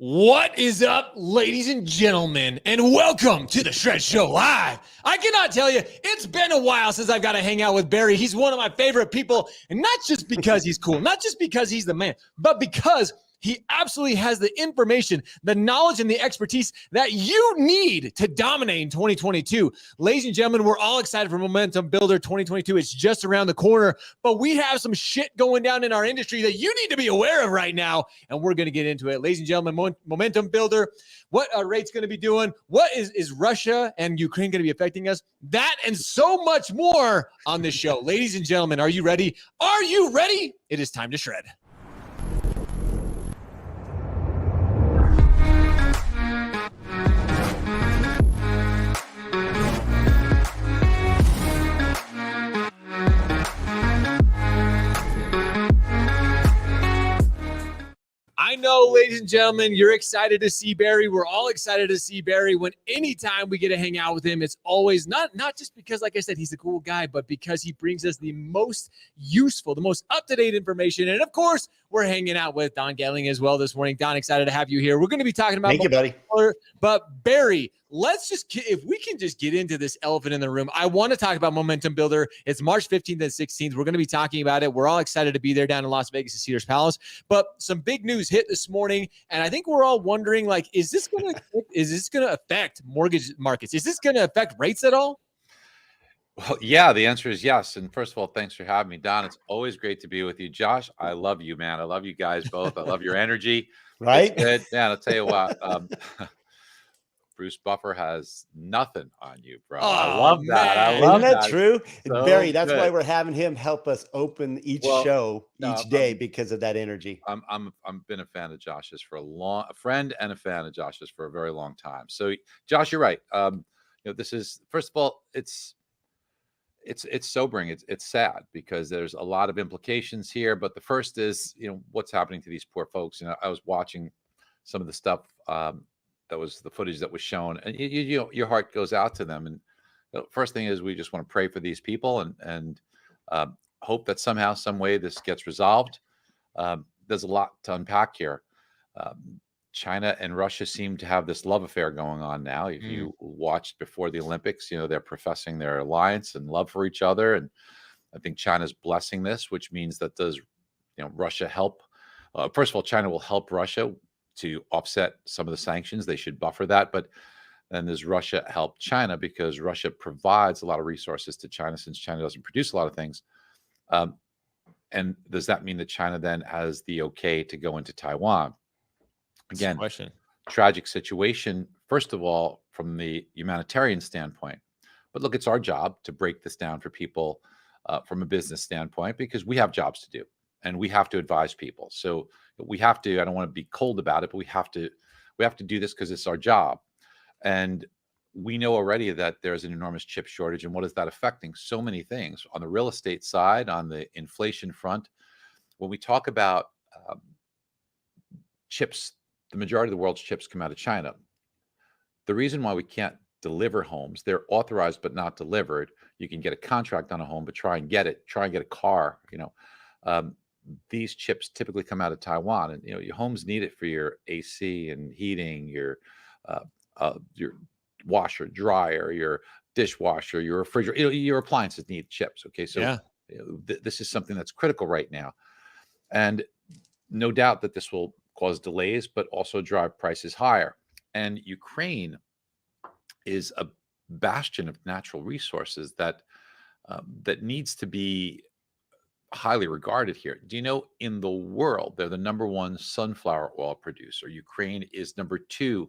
What is up, ladies and gentlemen, and welcome to the Shred Show Live. I cannot tell you, it's been a while since I've got to hang out with Barry. He's one of my favorite people, and not just because he's cool, not just because he's the man, but because he absolutely has the information, the knowledge, and the expertise that you need to dominate in 2022. Ladies and gentlemen, we're all excited for Momentum Builder 2022. It's just around the corner, but we have some shit going down in our industry that you need to be aware of right now, and we're going to get into it. Ladies and gentlemen, Momentum Builder, what rate's going to be doing? What is Russia and Ukraine going to be affecting us? That and so much more on this show. Ladies and gentlemen, are you ready? Are you ready? It is time to shred. I know, ladies and gentlemen, you're excited to see Barry. We're all excited to see Barry. When anytime we get to hang out with him, it's always not just because, like I said, he's a cool guy, but because he brings us the most useful, the most up-to-date information. And of course, we're hanging out with Don Goettling as well this morning. Don, excited to have you here. We're going to be talking about Thank you, buddy. But Barry, if we can just get into this elephant in the room. I want to talk about Momentum Builder. It's March 15th and 16th. We're going to be talking about it. We're all excited to be there down in Las Vegas at Caesars Palace. But some big news hit this morning, and I think we're all wondering, like, is this going to affect mortgage markets? Is this going to affect rates at all? Well, yeah, the answer is yes. And first of all, thanks for having me, Don. It's always great to be with you. Josh, I love you, man. I love you guys both. I love your energy. Right? It's good. Man, I'll tell you what. Bruce Buffer has nothing on you, bro. Oh, I love that. I Isn't love that true? So Barry, that's good. why we're having him help us open each show each day because of that energy. I'm been a fan of Josh's for a friend and a fan of Josh's for a very long time. So, Josh, you're right. This is, first of all, it's sobering. It's sad because there's a lot of implications here. But the first is, what's happening to these poor folks. I was watching some of the stuff. That was the footage that was shown, and your heart goes out to them. And the first thing is we just want to pray for these people and hope that somehow, some way, this gets resolved. There's a lot to unpack here. China and Russia seem to have this love affair going on now. If you watched before the Olympics, they're professing their alliance and love for each other, and I think China's blessing this, which means that does Russia help? First of all, China will help Russia to offset some of the sanctions. They should buffer that. But then there's Russia help China because Russia provides a lot of resources to China since China doesn't produce a lot of things. And does that mean that China then has the okay to go into Taiwan? Again, tragic situation, first of all, from the humanitarian standpoint. But look, it's our job to break this down for people from a business standpoint because we have jobs to do. And we have to advise people. So we have to, I don't want to be cold about it, but we have to do this because it's our job. And we know already that there's an enormous chip shortage. And what is that affecting? So many things on the real estate side, on the inflation front. When we talk about chips, the majority of the world's chips come out of China. The reason why we can't deliver homes, they're authorized but not delivered. You can get a contract on a home, but try and get a car, these chips typically come out of Taiwan, and your homes need it for your AC and heating, your washer, dryer, your dishwasher, your refrigerator. Your appliances need chips. Okay, so this is something that's critical right now, and no doubt that this will cause delays, but also drive prices higher. And Ukraine is a bastion of natural resources that needs to be highly regarded here. Do you know in the world they're the #1 sunflower oil producer? Ukraine is #2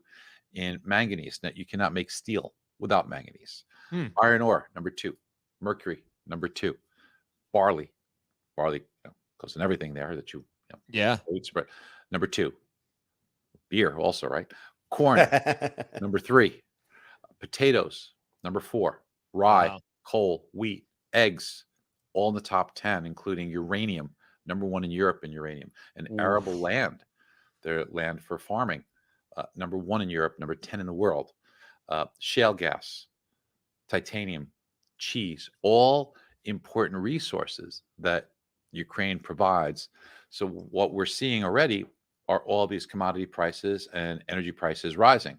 in manganese. Now you cannot make steel without manganese. Iron ore #2, mercury #2, barley goes in everything there that you spread. #2, beer also, right? Corn #3, potatoes #4, rye, coal, wheat, eggs. All in the top 10, including uranium, #1 in Europe in uranium, and arable land, their land for farming, #1 in Europe, #10 in the world. Shale gas, titanium, cheese, all important resources that Ukraine provides. So what we're seeing already are all these commodity prices and energy prices rising.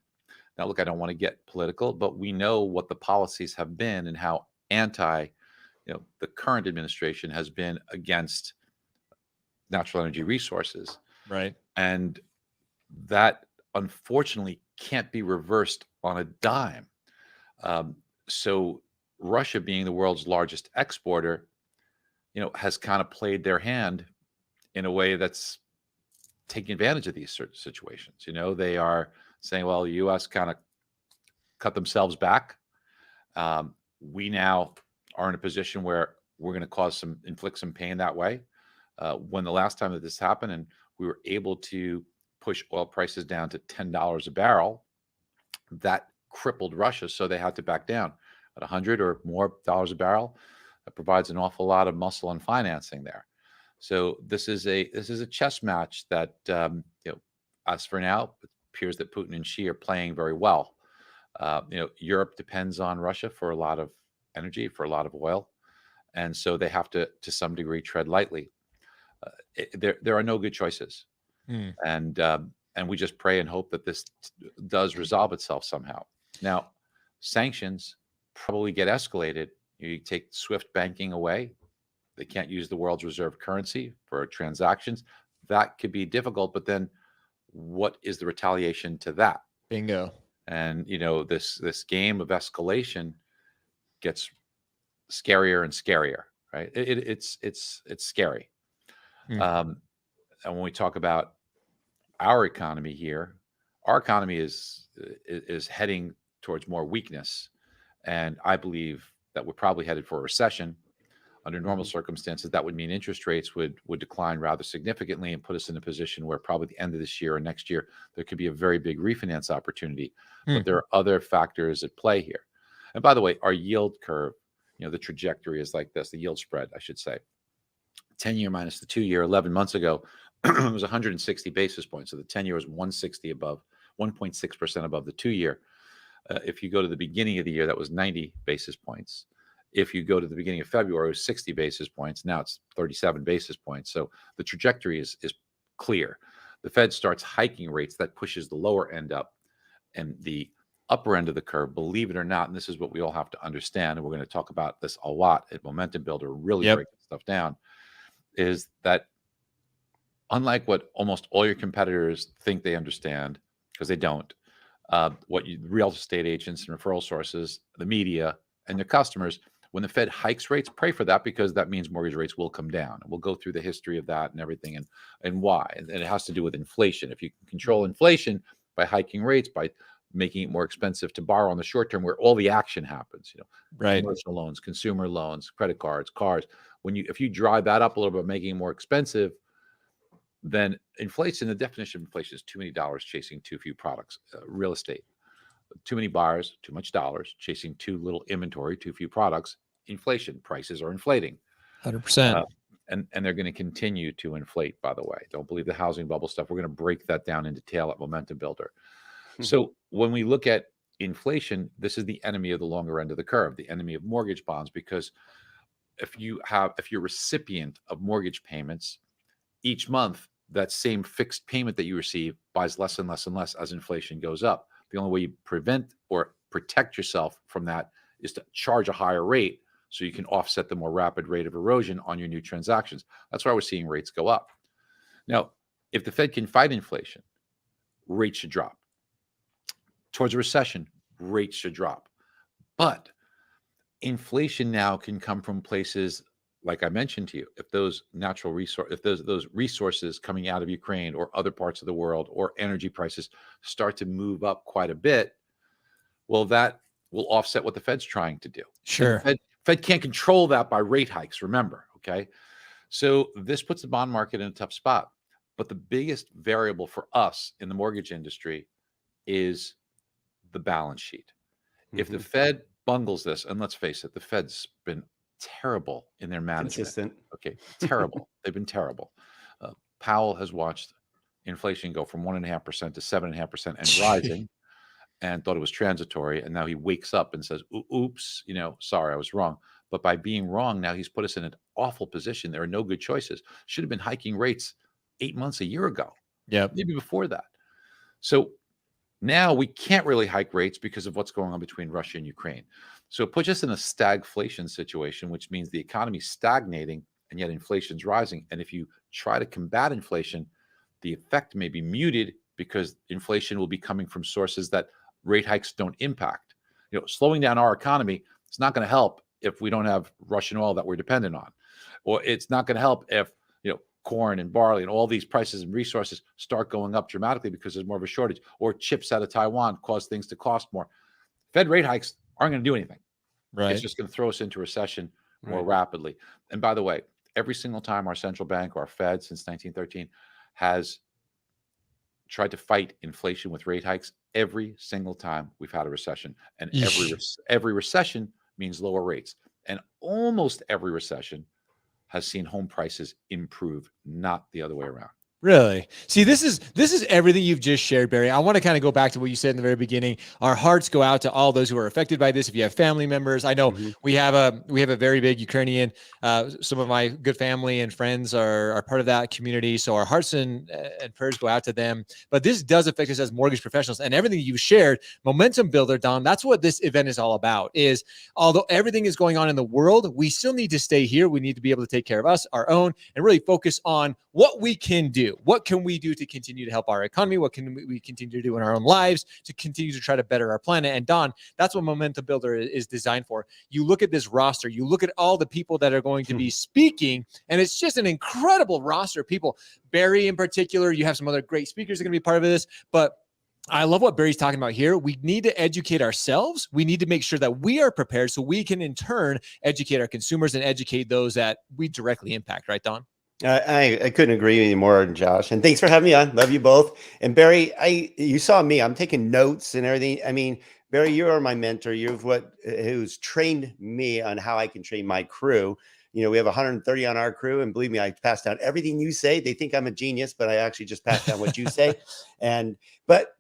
Now, look, I don't want to get political, but we know what the policies have been and how the current administration has been against natural energy resources. Right. And that unfortunately can't be reversed on a dime. So Russia, being the world's largest exporter, has kind of played their hand in a way that's taking advantage of these certain situations. They are saying, well, the U.S. kind of cut themselves back. We now are in a position where we're going to inflict some pain that way. When the last time that this happened and we were able to push oil prices down to $10 a barrel, that crippled Russia. So they had to back down at $100 or more a barrel. That provides an awful lot of muscle and financing there. So this is a chess match that, as for now, it appears that Putin and Xi are playing very well. Europe depends on Russia for a lot of energy, for a lot of oil. And so they have to some degree, tread lightly. There are no good choices. And we just pray and hope that this does resolve itself somehow. Now, sanctions probably get escalated. You take SWIFT banking away. They can't use the world's reserve currency for transactions. That could be difficult, but then what is the retaliation to that? Bingo. And this game of escalation gets scarier and scarier, right? It's scary. And when we talk about our economy here, our economy is heading towards more weakness, and I believe that we're probably headed for a recession. Under normal circumstances, that would mean interest rates would decline rather significantly and put us in a position where probably the end of this year or next year, there could be a very big refinance opportunity. But there are other factors at play here. And by the way, our yield curve, the trajectory is like this, the yield spread, I should say. 10-year minus the 2-year 11 months ago, it was 160 basis points. So the 10-year was 160 above, 1.6% above the 2-year. If you go to the beginning of the year, that was 90 basis points. If you go to the beginning of February, it was 60 basis points. Now it's 37 basis points. So the trajectory is clear. The Fed starts hiking rates, that pushes the lower end up, and the upper end of the curve, believe it or not, and this is what we all have to understand, and we're going to talk about this a lot at Momentum Builder, really breaking stuff down, is that unlike what almost all your competitors think they understand, because they don't, real estate agents and referral sources, the media, and their customers, when the Fed hikes rates, pray for that, because that means mortgage rates will come down. And we'll go through the history of that and everything and why. And it has to do with inflation. If you can control inflation by hiking rates, by making it more expensive to borrow on the short term, where all the action happens, right? Commercial loans, consumer loans, credit cards, cars. If you drive that up a little bit, making it more expensive, then inflation, the definition of inflation is too many dollars chasing too few products. Real estate, too many buyers, too much dollars chasing too little inventory, too few products. Inflation, prices are inflating. 100%. And they're going to continue to inflate, by the way. Don't believe the housing bubble stuff. We're going to break that down in detail at Momentum Builder. So when we look at inflation, this is the enemy of the longer end of the curve, the enemy of mortgage bonds, because if you're a recipient of mortgage payments, each month, that same fixed payment that you receive buys less and less and less as inflation goes up. The only way you prevent or protect yourself from that is to charge a higher rate so you can offset the more rapid rate of erosion on your new transactions. That's why we're seeing rates go up. Now, if the Fed can fight inflation, rates should drop. Towards a recession, rates should drop. But inflation now can come from places, like I mentioned to you, if those those resources coming out of Ukraine or other parts of the world or energy prices start to move up quite a bit, well, that will offset what the Fed's trying to do. Sure. Fed can't control that by rate hikes, remember, okay? So this puts the bond market in a tough spot. But the biggest variable for us in the mortgage industry is the balance sheet. If the Fed bungles this, and let's face it, the Fed's been terrible in their management. Consistent. Okay, terrible. They've been terrible. Powell has watched inflation go from 1.5% to 7.5% and rising, and thought it was transitory. And now he wakes up and says, oops, sorry, I was wrong. But by being wrong, now he's put us in an awful position. There are no good choices. Should have been hiking rates 8 months, a year ago. Yeah. maybe before that. So now we can't really hike rates because of what's going on between Russia and Ukraine. So it puts us in a stagflation situation, which means the economy is stagnating and yet inflation's rising. And if you try to combat inflation, the effect may be muted because inflation will be coming from sources that rate hikes don't impact. Slowing down our economy, it's not going to help if we don't have Russian oil that we're dependent on, or it's not going to help if corn and barley and all these prices and resources start going up dramatically because there's more of a shortage, or chips out of Taiwan cause things to cost more. Fed rate hikes aren't going to do anything. Right. It's just going to throw us into recession more rapidly. And by the way, every single time our central bank, or our Fed since 1913, has tried to fight inflation with rate hikes, every single time we've had a recession. And every recession means lower rates. And almost every recession has seen home prices improve, not the other way around. Really? See, this is everything you've just shared, Barry. I want to kind of go back to what you said in the very beginning. Our hearts go out to all those who are affected by this. If you have family members, I know we have a very big Ukrainian. Some of my good family and friends are part of that community. So our hearts and prayers go out to them. But this does affect us as mortgage professionals, and everything you've shared, momentum builder, Don. That's what this event is all about. Is although everything is going on in the world, we still need to stay here. We need to be able to take care of us, our own, and really focus on what we can do. What can we do to continue to help our economy? What can we continue to do in our own lives to continue to try to better our planet? And Don, that's what Momentum Builder is designed for. You look at this roster, you look at all the people that are going to be speaking, and it's just an incredible roster of people. Barry in particular, you have some other great speakers that are going to be part of this, but I love what Barry's talking about here. We need to educate ourselves. We need to make sure that we are prepared so we can in turn educate our consumers and educate those that we directly impact. Right, Don? I couldn't agree with you more, Josh. And thanks for having me on. Love you both. And Barry, you saw me. I'm taking notes and everything. I mean, Barry, you are my mentor. Who's trained me on how I can train my crew. We have 130 on our crew, and believe me, I pass down everything you say. They think I'm a genius, but I actually just pass down what you say. But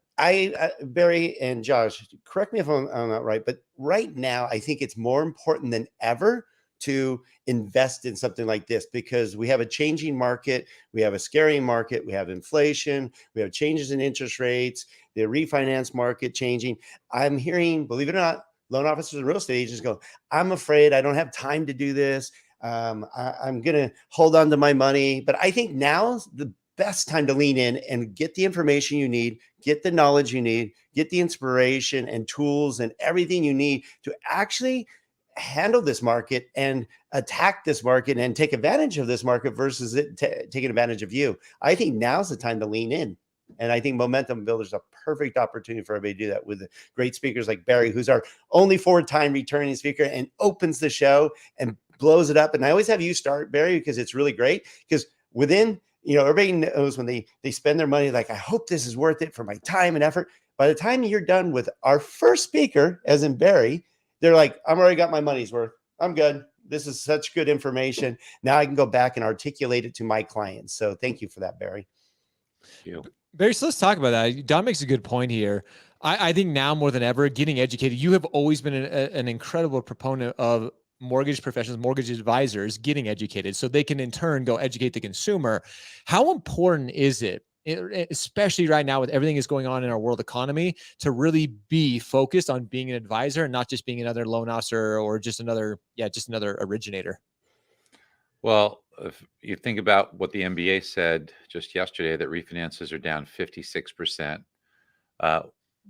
Barry and Josh, correct me if I'm not right, but right now, I think it's more important than ever to invest in something like this, because we have a changing market. We have a scary market. We have inflation. We have changes in interest rates, the refinance market changing. I'm hearing, believe it or not, loan officers and real estate agents go, I'm afraid I don't have time to do this. I'm going to hold on to my money. But I think now's the best time to lean in and get the information you need, get the knowledge you need, get the inspiration and tools and everything you need to actually handle this market and attack this market and take advantage of this market versus it taking advantage of you. I think now's the time to lean in. And I think Momentum Builder is a perfect opportunity for everybody to do that with great speakers like Barry, who's our only 4-time returning speaker and opens the show and blows it up. And I always have you start, Barry, because it's really great. Because within, everybody knows when they spend their money, like, I hope this is worth it for my time and effort. By the time you're done with our first speaker, as in Barry, they're like, I'm already got my money's worth. I'm good. This is such good information. Now I can go back and articulate it to my clients. So thank you for that, Barry. Thank you. Barry, so let's talk about that. Don makes a good point here. I think now more than ever, getting educated, you have always been an incredible proponent of mortgage professionals, mortgage advisors getting educated so they can in turn go educate the consumer. How important is it, especially right now with everything that's going on in our world economy, to really be focused on being an advisor and not just being another loan officer or just another originator? Well, if you think about what the MBA said just yesterday, that refinances are down 56%.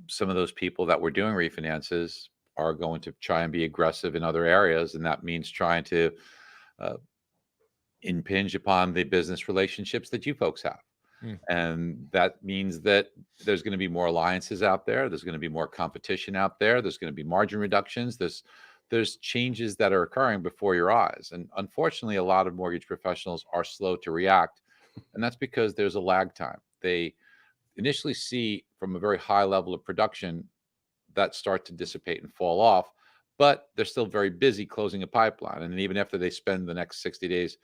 Some of those people that were doing refinances are going to try and be aggressive in other areas, and that means trying to impinge upon the business relationships that you folks have. And that means that there's going to be more alliances out there. There's going to be more competition out there. There's going to be margin reductions. There's changes that are occurring before your eyes. And unfortunately, a lot of mortgage professionals are slow to react. And that's because there's a lag time. They initially see from a very high level of production that start to dissipate and fall off, but they're still very busy closing a pipeline. And even after they spend the next 60 days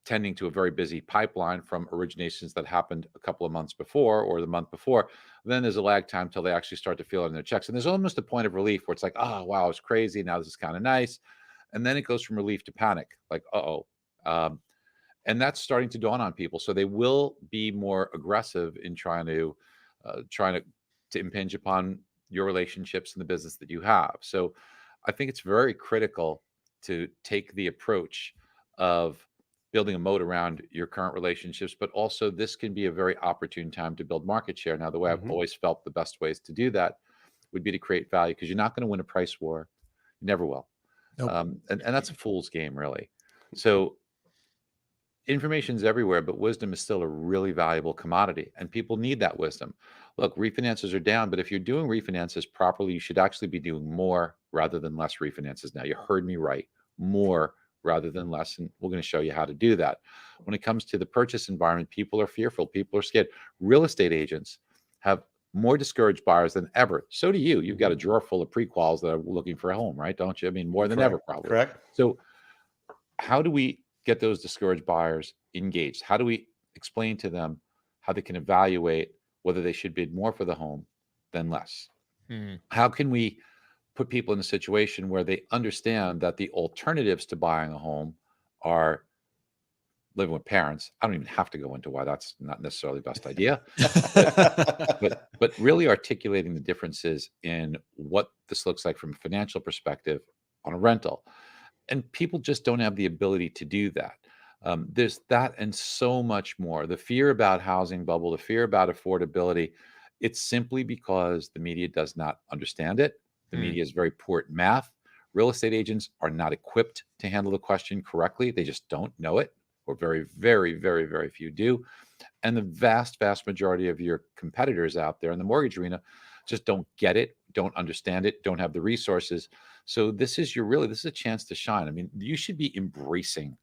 tending to a very busy pipeline from originations that happened a couple of months before or the month before, then there's a lag time till they actually start to feel it in their checks. And there's almost a point of relief where it's like, oh, wow, it's crazy. Now this is kind of nice. And then it goes from relief to panic, like, And that's starting to dawn on people. So they will be more aggressive in trying to impinge upon your relationships and the business that you have. So I think it's very critical to take the approach of building a moat around your current relationships, but also this can be a very opportune time to build market share. Now, the way I've always felt the best ways to do that would be to create value, because you're not going to win a price war. You never will. Nope. And that's a fool's game, really. So information's everywhere, but wisdom is still a really valuable commodity, and people need that wisdom. Look, refinances are down, but if you're doing refinances properly, you should actually be doing more rather than less refinances. Now, you heard me right, more rather than less, and we're going to show you how to do that. When it comes to the purchase environment, people are fearful, people are scared. Real estate agents have more discouraged buyers than ever. So do you. You've got a drawer full of pre-quals that are looking for a home, right? Don't you? I mean, more than ever, probably. Correct. So how do we get those discouraged buyers engaged? How do we explain to them how they can evaluate whether they should bid more for the home than less? How can we put people in a situation where they understand that the alternatives to buying a home are living with parents? I don't even have to go into why that's not necessarily the best idea, but really articulating the differences in what this looks like from a financial perspective on a rental. And people just don't have the ability to do that. There's that and so much more. The fear about housing bubble, the fear about affordability, it's simply because the media does not understand it. The media is very poor at math. Real estate agents are not equipped to handle the question correctly. They just don't know it, or very, very, very, very few do. And the vast, vast majority of your competitors out there in the mortgage arena just don't get it, don't understand it, don't have the resources. So this is a chance to shine. I mean, you should be embracing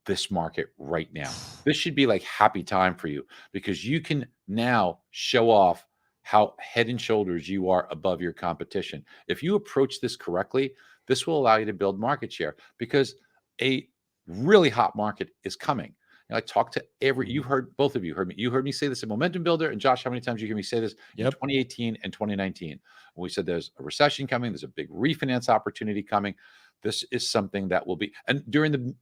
this market right now. This should be like happy time for you, because you can now show off how head and shoulders you are above your competition. If you approach this correctly, this will allow you to build market share, because a really hot market is coming. And I talked to you heard, both of you heard me. You heard me say this in Momentum Builder. And Josh, how many times did you hear me say this in 2018 and 2019? When we said there's a recession coming, there's a big refinance opportunity coming. This is something that will be, and during the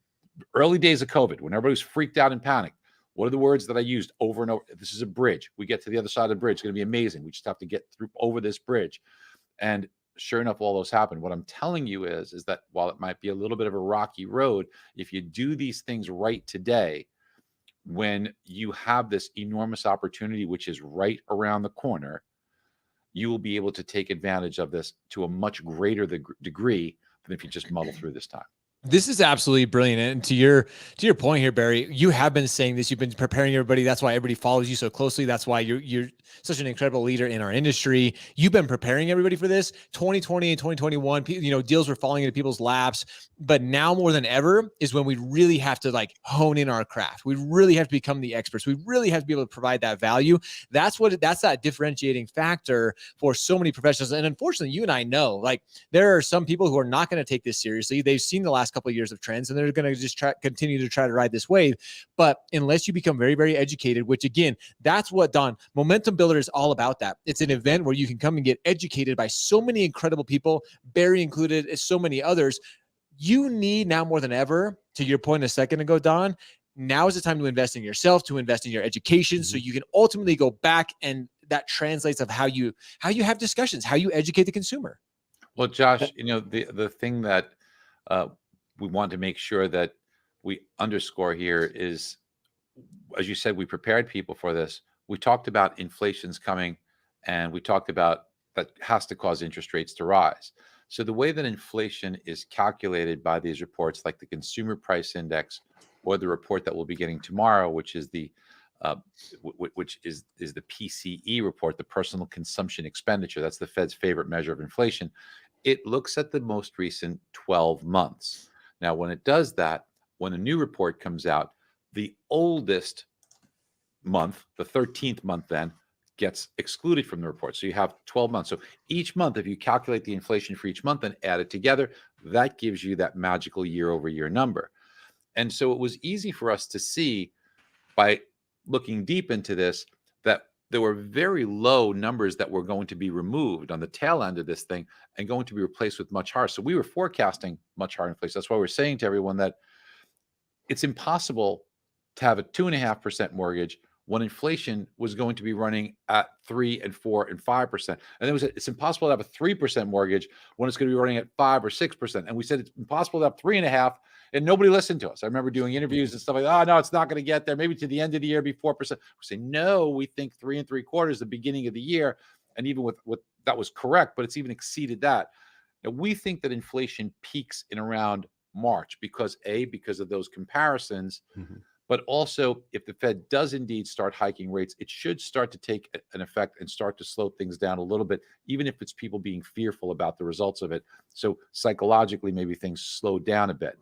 early days of COVID, when everybody was freaked out and panicked, what are the words that I used over and over? This is a bridge. We get to the other side of the bridge. It's going to be amazing. We just have to get through over this bridge. And sure enough, all those happen. What I'm telling you is that while it might be a little bit of a rocky road, if you do these things right today, when you have this enormous opportunity, which is right around the corner, you will be able to take advantage of this to a much greater degree than if you just muddle through this time. This is absolutely brilliant. And to your point here, Barry, you have been saying this. You've been preparing everybody. That's why everybody follows you so closely. That's why you're such an incredible leader in our industry. You've been preparing everybody for this. 2020 and 2021, deals were falling into people's laps. But now more than ever is when we really have to hone in our craft. We really have to become the experts. We really have to be able to provide that value. That's that differentiating factor for so many professionals. And unfortunately, you and I know, there are some people who are not going to take this seriously. They've seen the last couple of years of trends, and they're going to just continue to try to ride this wave. But unless you become very, very educated, which again, that's what Momentum Builder is all about. That it's an event where you can come and get educated by so many incredible people, Barry included, as so many others. You need now more than ever, to your point a second ago, Don, now is the time to invest in yourself, to invest in your education, so you can ultimately go back, and that translates of how you have discussions, how you educate the consumer. Well, Josh, the thing that we want to make sure that we underscore here is, as you said, we prepared people for this. We talked about inflation's coming, and we talked about that has to cause interest rates to rise. So the way that inflation is calculated by these reports, like the Consumer Price Index, or the report that we'll be getting tomorrow, which is the PCE report, the Personal Consumption Expenditure. That's the Fed's favorite measure of inflation. It looks at the most recent 12 months. Now, when it does that, when a new report comes out, the oldest month, the 13th month, then gets excluded from the report. So you have 12 months. So each month, if you calculate the inflation for each month and add it together, that gives you that magical year-over-year number. And so it was easy for us to see, by looking deep into this, that there were very low numbers that were going to be removed on the tail end of this thing and going to be replaced with much higher. So we were forecasting much higher inflation. That's why we're saying to everyone that it's impossible to have a 2.5% mortgage when inflation was going to be running at 3 and 4 and 5%. And it's impossible to have a 3% mortgage when it's going to be running at 5 or 6%. And we said it's impossible to have 3.5%, and nobody listened to us. I remember doing interviews and stuff like, oh no, it's not going to get there. Maybe to the end of the year, be 4%. We say, no, we think 3 3/4 the beginning of the year. And even with that was correct, but it's even exceeded that. Now, we think that inflation peaks in around March because of those comparisons, but also if the Fed does indeed start hiking rates, it should start to take an effect and start to slow things down a little bit, even if it's people being fearful about the results of it. So psychologically, maybe things slow down a bit.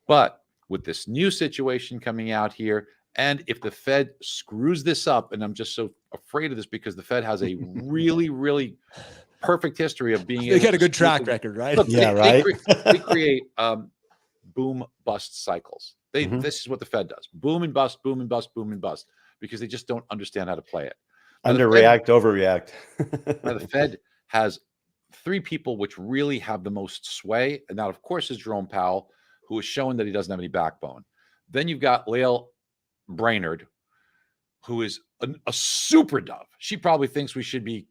But with this new situation coming out here, and if the Fed screws this up, and I'm just so afraid of this because the Fed has a really, really perfect history of being They got a good track record, right? Look, Yeah, right. They create boom bust cycles. This is what the Fed does: boom and bust, boom and bust, boom and bust, because they just don't understand how to play it. Underreact, overreact. Now the Fed has 3 people which really have the most sway, and that, of course, is Jerome Powell, who is showing that he doesn't have any backbone. Then you've got Lael Brainerd, who is a super dove. She probably thinks we should be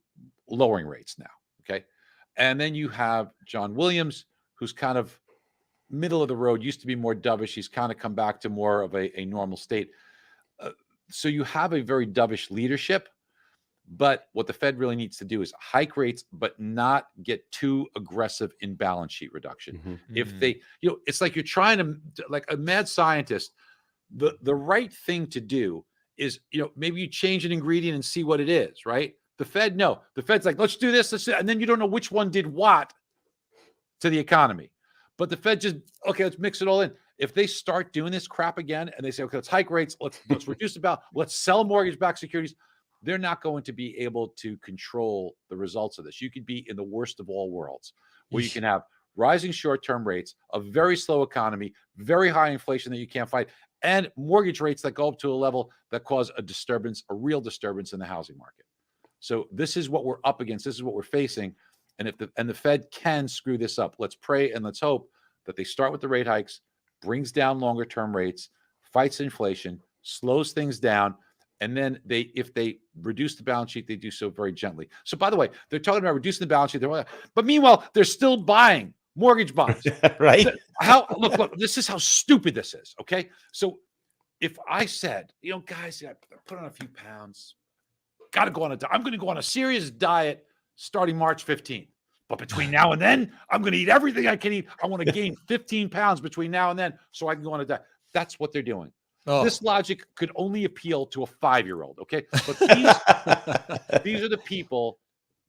lowering rates now. Okay. And then you have John Williams, who's kind of middle of the road, used to be more dovish. He's kind of come back to more of a normal state. So you have a very dovish leadership. But what the Fed really needs to do is hike rates, but not get too aggressive in balance sheet reduction. If they, it's like you're trying to, like a mad scientist, the right thing to do is, maybe you change an ingredient and see what it is, right? The Fed, no. The Fed's like, let's do this, and then you don't know which one did what to the economy. But the Fed just, okay, let's mix it all in. If they start doing this crap again and they say, okay, let's hike rates, let's reduce the balance, let's sell mortgage-backed securities, they're not going to be able to control the results of this. You could be in the worst of all worlds, where you can have rising short-term rates, a very slow economy, very high inflation that you can't fight, and mortgage rates that go up to a level that cause a real disturbance in the housing market. So this is what we're up against. This is what we're facing. And the Fed can screw this up. Let's pray and let's hope that they start with the rate hikes, brings down longer term rates, fights inflation, slows things down. And then if they reduce the balance sheet, they do so very gently. So by the way, they're talking about reducing the balance sheet. But meanwhile, they're still buying mortgage bonds. Right? Look, this is how stupid this is. Okay. So if I said, guys, I put on a few pounds, I'm going to go on a serious diet starting March 15th. But between now and then, I'm going to eat everything I can eat. I want to gain 15 pounds between now and then so I can go on a diet. That's what they're doing. Oh. This logic could only appeal to a 5-year-old, okay? But these are the people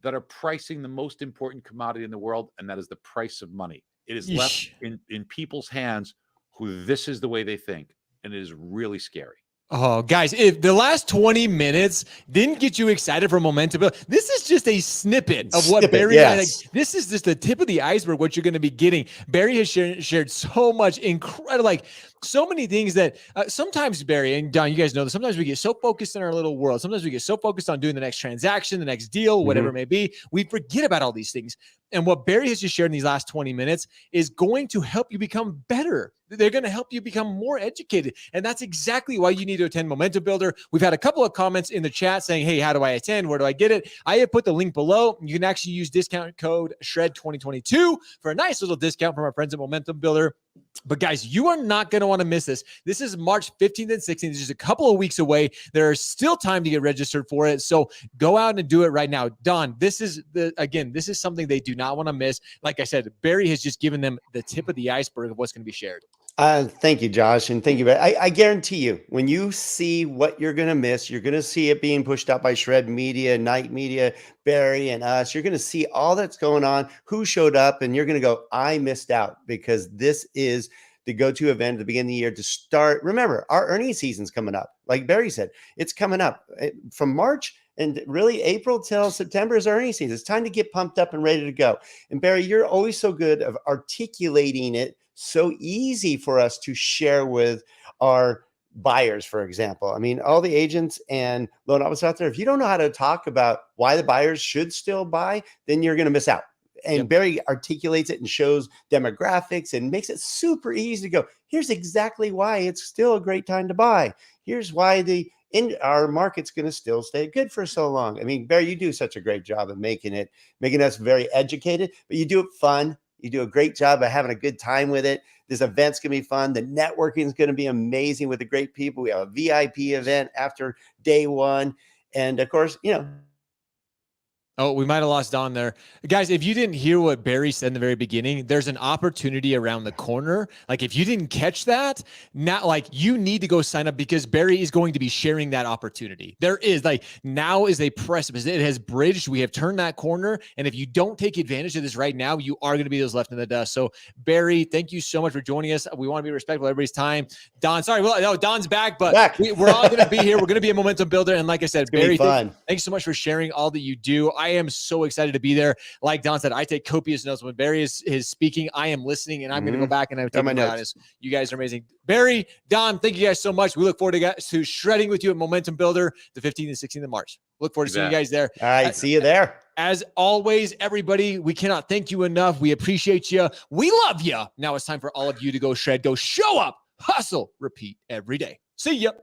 that are pricing the most important commodity in the world, and that is the price of money. It is left in people's hands who this is the way they think, and it is really scary. Oh, guys, if the last 20 minutes didn't get you excited for momentum, this is just a snippet of what Barry, this is just the tip of the iceberg, what you're going to be getting. Barry has shared so much incredible, so many things that sometimes, Barry and Don, you guys know that sometimes we get so focused in our little world. Sometimes we get so focused on doing the next transaction, the next deal, whatever it may be. We forget about all these things. And what Barry has just shared in these last 20 minutes is going to help you become better. They're going to help you become more educated. And that's exactly why you need to attend Momentum Builder. We've had a couple of comments in the chat saying, hey, how do I attend? Where do I get it? I have put the link below. You can actually use discount code SHRED2022 for a nice little discount from our friends at Momentum Builder. But guys, you are not going to want to miss this. This is March 15th and 16th. It's just a couple of weeks away. There's still time to get registered for it. So go out and do it right now. Don, this is something they do not want to miss. Like I said, Barry has just given them the tip of the iceberg of what's going to be shared. Thank you, Josh. And thank you. I guarantee you, when you see what you're going to miss, you're going to see it being pushed out by Shred Media, Night Media, Barry and us. You're going to see all that's going on, who showed up, and you're going to go, I missed out, because this is the go-to event at the beginning of the year to start. Remember, our earnings season's coming up. Like Barry said, it's coming up from March and really April till September is our earnings season. It's time to get pumped up and ready to go. And Barry, you're always so good of articulating it, so easy for us to share with our buyers, for example. I mean, all the agents and loan officers out there, if you don't know how to talk about why the buyers should still buy, then you're going to miss out. and Barry articulates it and shows demographics and makes it super easy to go, here's exactly why it's still a great time to buy. Here's why our market's going to still stay good for so long. I mean, Barry, you do such a great job of making us very educated, but you do it fun. You do a great job of having a good time with it. This event's going to be fun. The networking is going to be amazing with the great people. We have a VIP event after day one. And of course, Oh, we might have lost Don there. Guys, if you didn't hear what Barry said in the very beginning, there's an opportunity around the corner. Like, if you didn't catch that, you need to go sign up, because Barry is going to be sharing that opportunity. There is, now is a precipice. It has bridged. We have turned that corner. And if you don't take advantage of this right now, you are going to be those left in the dust. So, Barry, thank you so much for joining us. We want to be respectful of everybody's time. Don, sorry. Well, no, Don's back, but we're all going to be here. We're going to be a momentum builder. And like I said, Barry, thanks so much for sharing all that you do. I am so excited to be there. Like Don said, I take copious notes when Barry is speaking. I am listening, and I'm going to go back and I'm taking my notes. You guys are amazing. Barry, Don, thank you guys so much. We look forward to shredding with you at Momentum Builder the 15th and 16th of March. Look forward to seeing you guys there. All right, see you there. As always, everybody, we cannot thank you enough. We appreciate you. We love you. Now it's time for all of you to go shred, go show up, hustle, repeat every day. See ya.